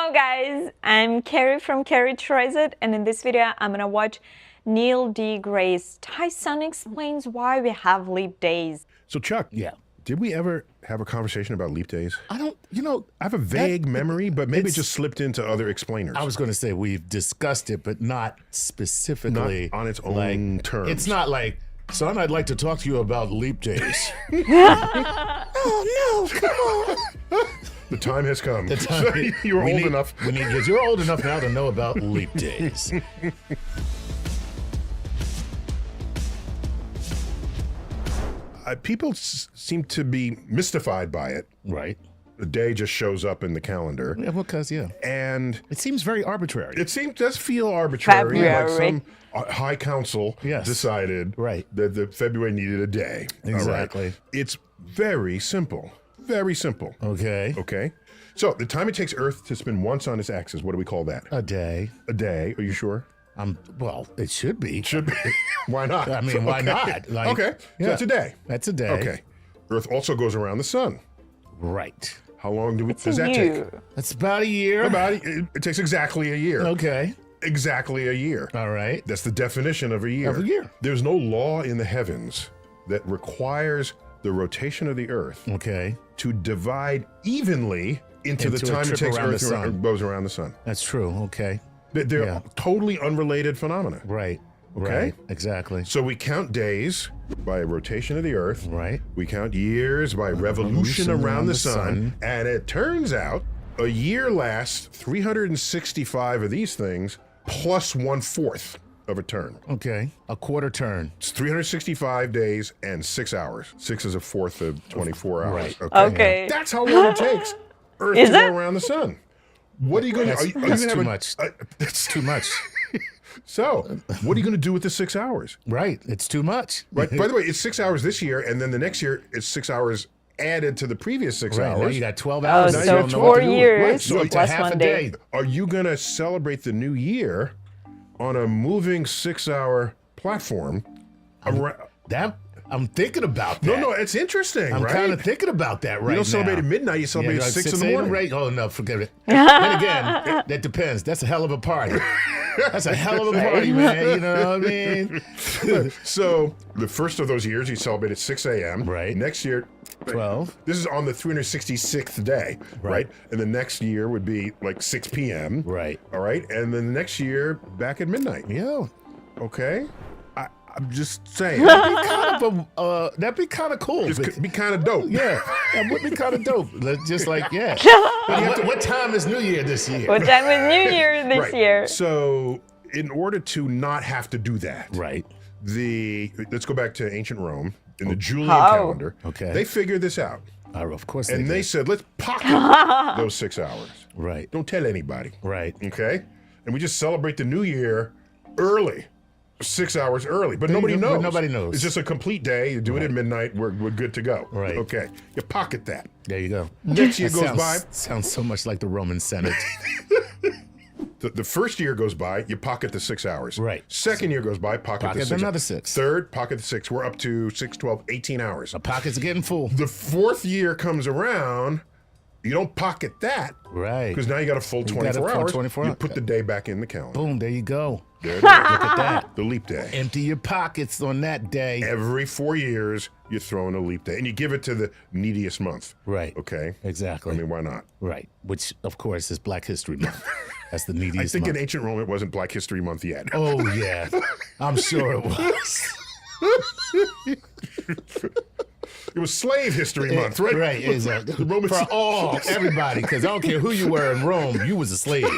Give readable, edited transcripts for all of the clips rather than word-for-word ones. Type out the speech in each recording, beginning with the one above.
Hello guys, I'm Kerry from Kerry Tries It, and in this video I'm gonna watch Neil deGrasse Tyson explains why we have leap days. So Chuck, did we ever have a conversation about leap days? I don't, I have a vague memory, but maybe it just slipped into other explainers. I was going to say we've discussed it, but not specifically. Not on its own terms. It's not like, son, I'd like to talk to you about leap days. Oh no, come on. The time has come. The time, You're old enough. You're old enough now to know about leap days. People seem to be mystified by it. Right. The day just shows up in the calendar. Yeah, because, And it seems very arbitrary. it does feel arbitrary. Like February. some high council decided that the February needed a day. Exactly. All right? It's very simple. Very simple. Okay. Okay. So the time it takes Earth to spin once on its axis, what do we call that? A day. A day. Are you sure? Well, it should be. Should be. Why not? I mean, why not? Like, Okay. So that's a day. That's a day. Okay. Earth also goes around the sun. Right. How long does a that year. take? That's about a year. It takes exactly a year. Okay. Exactly a year. All right. That's the definition of a year. Of a year. There's no law in the heavens that requires the rotation of the Earth to divide evenly into the time it takes Earth goes around the sun. That's true. Okay. They're totally unrelated phenomena. Right. Okay? Right. Exactly. So we count days by rotation of the Earth. Right. We count years by revolution around the sun. And it turns out a year lasts 365 of these things plus 1/4 of a turn. Okay. A quarter turn. It's 365 days and 6 hours. 6 is a fourth of 24 hours. Right. Okay. That's how long it takes Earth to go around the sun. What are you going to do? That's too much. That's Too much. So, what are you going to do with the 6 hours? Right. It's too much. Right. By the way, it's 6 hours this year, and then the next year it's 6 hours added to the previous 6 Right. hours. Now you got 12 hours. Oh, Now so you don't know 4 what to do. years Right. So it's plus half 1 a day. day. Are you going to celebrate the new year on a moving 6-hour platform? I'm thinking about that. No, it's interesting, I'm right? kind of thinking about that right now. You don't celebrate at midnight, you celebrate at 6 in the morning. Right? Oh, no, forget it. Then again, that depends. That's a hell of a party. That's a hell of a party, man. You know what I mean? So the first of those years, you celebrate at 6 a.m. Right. Next year, 12. This is on the 366th day, right? And the next year would be like 6 p.m. Right. All right. And then the next year, back at midnight. Yeah. Okay. I'm just saying. That'd be kind of cool. It'd be kind of dope. Yeah, that would be kind of dope. Just like, what time is New Year this year? What time is New Year this Right. year? So in order to not have to do that, Right. Let's go back to ancient Rome in the Julian calendar. Okay. They figured this out. Of course And they did. said, let's pocket those 6 hours. Right. Don't tell anybody. Right. Okay? And we just celebrate the new year early. 6 hours early, but nobody knows. Nobody knows. It's just a complete day. You do it at midnight. We're good to go. Right. Okay. You pocket that. There you go. Next year That goes by. Sounds so much like the Roman Senate. The first year goes by. You pocket the 6 hours. Right. Second year goes by. Pocket the 6. another 6. Third, pocket the 6. We're up to 6, 12, 18 hours. The pockets are getting full. The fourth year comes around. You don't pocket that. Right. Because now you got a full 24 full hours. 24 You hours. put the day back in the calendar. Boom, there you go. There it is. Look at that. The leap day. Empty your pockets on that day. Every 4 years, you throw in a leap day. And you give it to the neediest month. Right. Okay? Exactly. I mean, why not? Right. Which, of course, is Black History Month. That's the I neediest think month. in ancient Rome, it wasn't Black History Month yet. Oh, yeah. I'm sure it was. It was Slave History Month, right? Right, exactly. The Romans. For everybody, because I don't care who you were in Rome, you was a slave.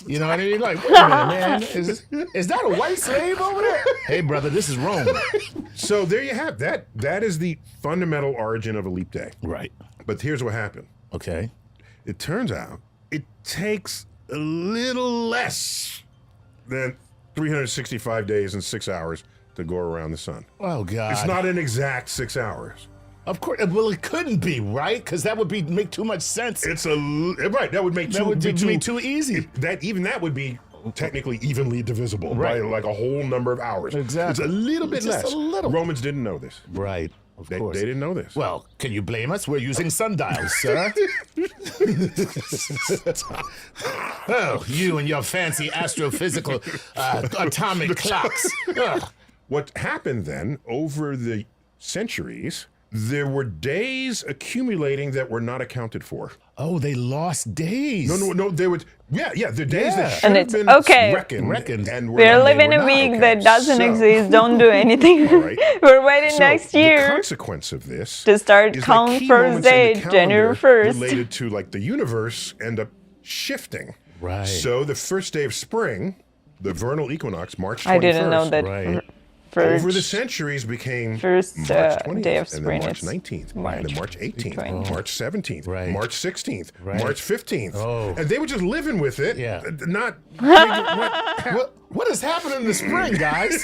You know what I mean? Like, wait a minute, man. Is that a white slave over there? Hey, brother, this is Rome. So there you have that. That is the fundamental origin of a leap day. Right. But here's what happened. Okay. It turns out it takes a little less than 365 days and 6 hours to go around the sun. Oh, God. It's not an exact 6 hours. Of course. Well, it couldn't be, right? Because that would make too much sense. It's right. That would make be too easy. That would be technically evenly divisible by Right. like a whole number of hours. Exactly. It's a little bit Just less. a little. Romans didn't know this. Right. Of They course. didn't know this. Well, can you blame us? We're using sundials, sir. Oh, you and your fancy astrophysical atomic clocks. Ugh. What happened then, over the centuries, there were days accumulating that were not accounted for. Oh, they lost days. No, they would, the days Yeah. that should And have it's been okay. Reckoned. and were We're not- they living were a not. week Okay, that doesn't so- exist. Don't do anything. right. We're waiting So next the year consequence of this to start is count that key first moments in the day, January calendar 1st. related to like the universe end up shifting. Right. So the first day of spring, the vernal equinox, March 21st. I didn't know that. Right. First, Over the centuries became first, March 20th, day of and spring then March is 19th, March and then March 18th, 20th. March 17th, Right. March 16th, Right. March 15th. Oh. And they were just living with it, Yeah. not What is happening in the spring, guys?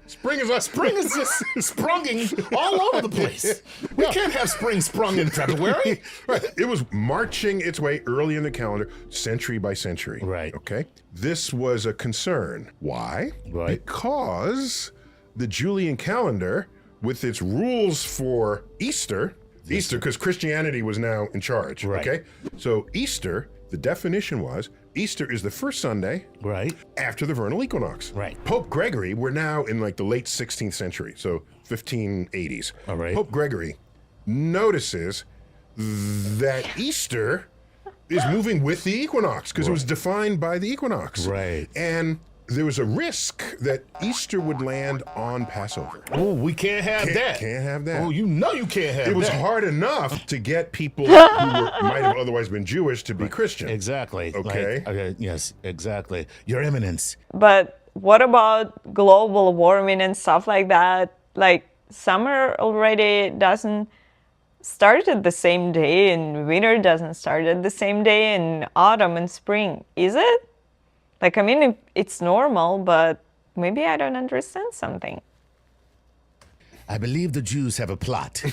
spring is us. Spring is just sprunging all over the place. We can't have spring sprung in February. Right. It was marching its way early in the calendar, century by century. Right. Okay. This was a concern. Why? Right. Because the Julian calendar, with its rules for Easter, because Christianity was now in charge. Right. Okay. So Easter, the definition was Easter is the first Sunday Right. after the vernal equinox. Right. Pope Gregory, we're now in like the late 16th century, so 1580s. All right. Pope Gregory notices that Easter is moving with the equinox because it was defined by the equinox. Right. And there was a risk that Easter would land on Passover. Oh, we can't have that. Can't have that. Oh, you know you can't have that. It was hard enough to get people who might have otherwise been Jewish to be Christian. Exactly. Okay. Yes, exactly. Your Eminence. But what about global warming and stuff like that? Like summer already doesn't start at the same day, and winter doesn't start at the same day, and autumn and spring. Is it? Like, I mean, it's normal, but maybe I don't understand something. I believe the Jews have a plot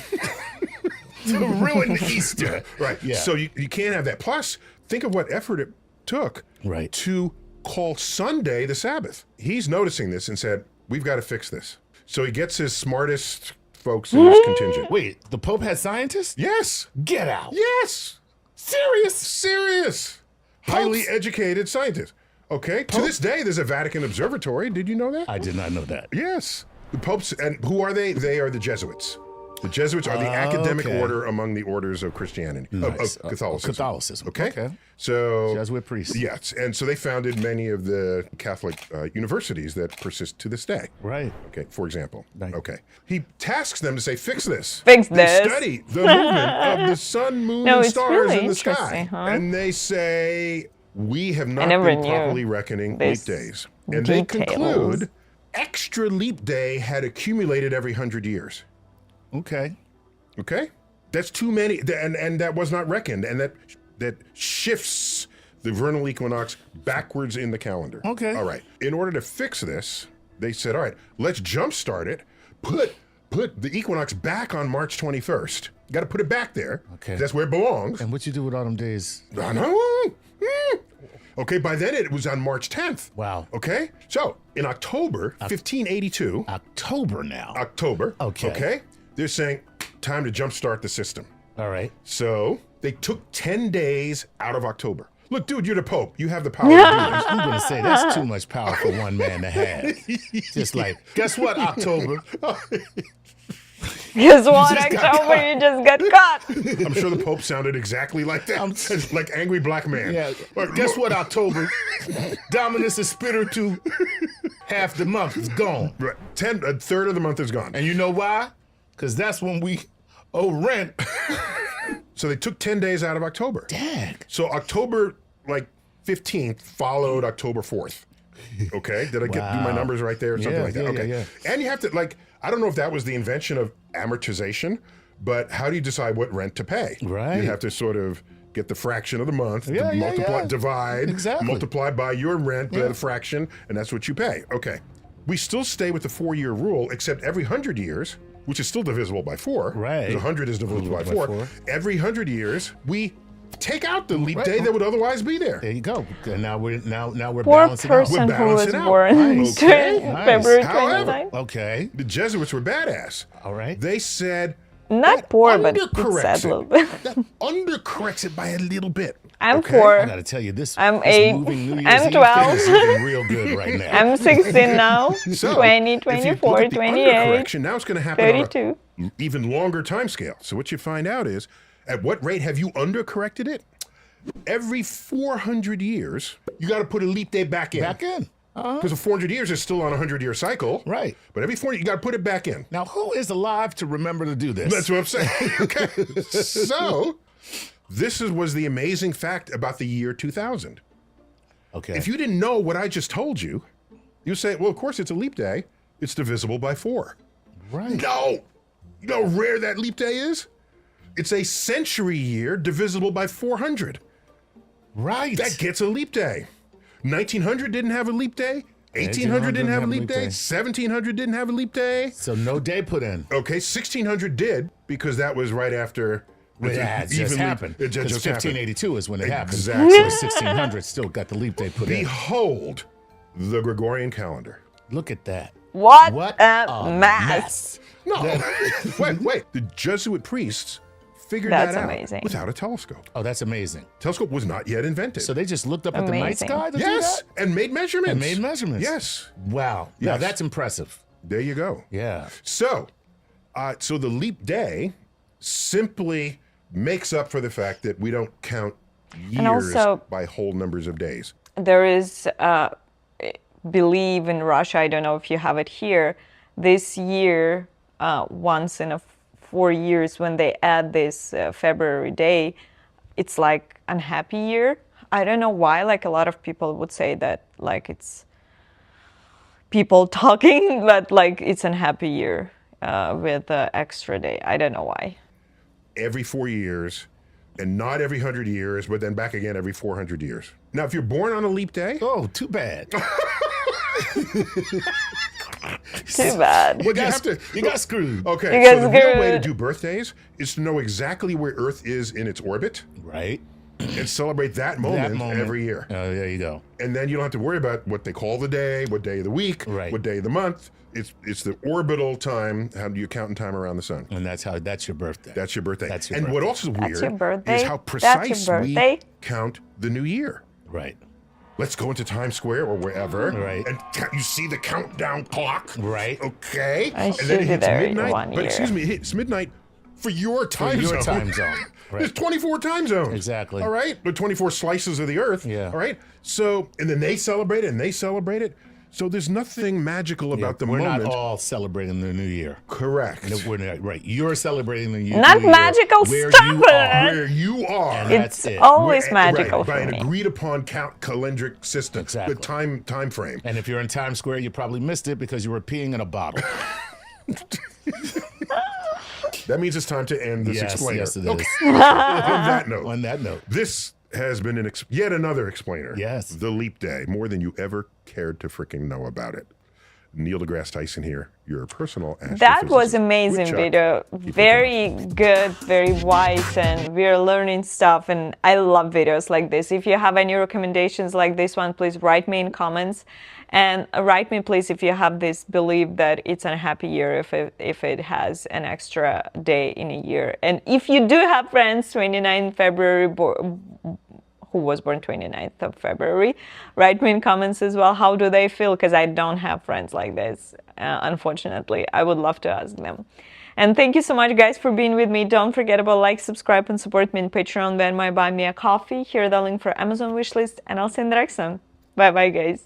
to ruin Easter. Right. Yeah. So you can't have that. Plus, think of what effort it took Right. to call Sunday the Sabbath. He's noticing this and said, we've got to fix this. So he gets his smartest folks in his contingent. Wait, the Pope had scientists? Yes. Get out. Yes. Serious. Highly Popes? educated scientists. Okay. To this day, there's a Vatican Observatory. Did you know that? I did not know that. Yes. The popes, and who are they? They are the Jesuits. The Jesuits are the academic okay. order among the orders of Christianity, Nice. of Catholicism. Catholicism. Okay. Okay. So Jesuit priests. Yes, and so they founded many of the Catholic universities that persist to this day. Right. Okay, for example. Nice. Okay. He tasks them to say, fix this. Fix They this. study the movement of the sun, moon, No, and it's stars really in the sky. interesting, huh? And they say, we have not never been knew properly reckoning leap this days. And they details. conclude extra leap day had accumulated every 100 years. Okay. Okay? That's too many, and that was not reckoned, and that shifts the vernal equinox backwards in the calendar. Okay. All right. In order to fix this, they said, all right, let's jumpstart it. Put the equinox back on March 21st. Got to put it back there. Okay. That's where it belongs. And what you do with autumn days? I know. Okay, by then it was on March 10th. Wow. Okay? So, in October 1582, October now. October, Okay. they're saying, time to jumpstart the system. All right. So they took 10 days out of October. Look, dude, you're the Pope. You have the power to do this. I'm going to say that's too much power for one man to have. Just like, guess what, October? Guess what, just got October, you just got caught. I'm sure the Pope sounded exactly like that. Like angry black man. Yeah. Like, Guess what, October? Dominus is Spiritu. Half the month is gone. Right. A third of the month is gone. And you know why? Because that's when we owe rent. So they took 10 days out of October. Dag. So October, 15th followed October 4th. Okay? Did I do my numbers right there or something Yeah, like that? yeah, Okay. yeah. And you have to, I don't know if that was the invention of amortization, but how do you decide what rent to pay? Right. You have to sort of get the fraction of the month, Yeah, yeah, multiply, yeah. divide, Exactly. multiply by your rent, by the fraction, and that's what you pay. Okay. We still stay with the 4-year rule, except every 100 years, which is still divisible by 4. Right. Because 100 is divisible by 4. Every 100 years, we take out the leap day that would otherwise be there. There you go. And now we're Poor balancing out. person who was balancing out. born Nice. Okay. February However, 29th. Okay. The Jesuits were badass. All right. They said Not poor, but it's undercorrects sad a little bit. That undercorrects it by a little bit. I'm Okay. poor. I gotta tell you, this I'm this 8. moving New Year's I'm Eve 12. thing is looking real good right now. I'm 16 now. So, 20, if you look 24, at the 28, undercorrection, now it's going to happen 32. on an even longer time scale. So what you find out is, at what rate have you undercorrected it? Every 400 years, you got to put a leap day back in. Back in. Because 400 years is still on a 100-year cycle. Right. But every 400, you got to put it back in. Now, who is alive to remember to do this? That's what I'm saying. Okay. So, was the amazing fact about the year 2000. Okay. If you didn't know what I just told you, you say, well, of course, it's a leap day. It's divisible by 4. Right. No. You know how rare that leap day is? It's a century year divisible by 400. Right. That gets a leap day. 1900 didn't have a leap day. 1800 didn't have a leap day. 1700 didn't have a leap day. So no day put in. Okay, 1600 did, because that was right after. It just happened. It Because just happened. 1582 is when it Exactly. happened. So 1600 still got the leap day put in. Behold the Gregorian calendar. Look at that. What, What a mess. No, wait. The Jesuit priests figured That's that out amazing. without a telescope. Oh, that's amazing. Telescope was not yet invented. So they just looked up at the night Amazing. sky to yes, do and made measurements. that? And made measurements. Yes, Wow. Now Yes. that's impressive. there you go. Yeah. So the leap day simply makes up for the fact that we don't count years also- by whole numbers of days. There is, believe in Russia, I don't know if you have it here, this year, once in 4 years, when they add this February day, it's like unhappy year. I don't know why, like a lot of people would say that like it's people talking, but like it's unhappy year with the extra day. I don't know why. Every 4 years, and not every 100 years, but then back again every 400 years. Now, if you're born on a leap day, Oh, too bad. Too bad. well, You got screwed. Okay, You so guys the real way to good. do birthdays is to know exactly where Earth is in its orbit Right. and celebrate that moment, every year. Oh, there you go. And then you don't have to worry about what they call the day, what day of the week, Right. what day of the month. It's the orbital time. How do you count in time around the sun? And that's your birthday. That's your birthday. That's your and what birthday. else is That's weird your birthday? is how That's precise your we birthday? count the new year. Right. Let's go into Times Square or wherever, Right. and you see the countdown clock. Right. Okay. I and should then it be hits there in midnight. 1 But year. excuse me, it hits midnight for your time your zone. time zone. Right. There's 24 time zones. Exactly. All right. The 24 slices of the earth. Yeah. All right. So, and then they celebrate it and they celebrate it. So there's nothing magical about the We're moment. not all celebrating the new year. Correct. No, we're not, right. You're celebrating the new Not year magical, where stop you it! are. Where you are. And that's It's it. always Right, magical by for an me. agreed upon calendric system. Exactly. The time frame. And if you're in Times Square, you probably missed it because you were peeing in a bottle. That means it's time to end this Yes, explainer. yes, it is. Okay. On that note. On that note. This has been yet another explainer. Yes. The leap day, more than you ever cared to freaking know about it. Neil deGrasse Tyson here, your personal astrophysicist. That was amazing With Chuck. video. Keep it Very good, very wise, and we're learning stuff. And I love videos like this. If you have any recommendations like this one, please write me in comments. And write me, please, if you have this belief that it's a happy year if it has an extra day in a year. And if you do have friends, 29 February, who was born 29th of February, write me in comments as well. How do they feel? Because I don't have friends like this, unfortunately. I would love to ask them. And thank you so much, guys, for being with me. Don't forget about like, subscribe, and support me on Patreon, Venmo, buy me a coffee. Here are the link for Amazon wishlist, and I'll see you in the next one. Bye-bye, guys.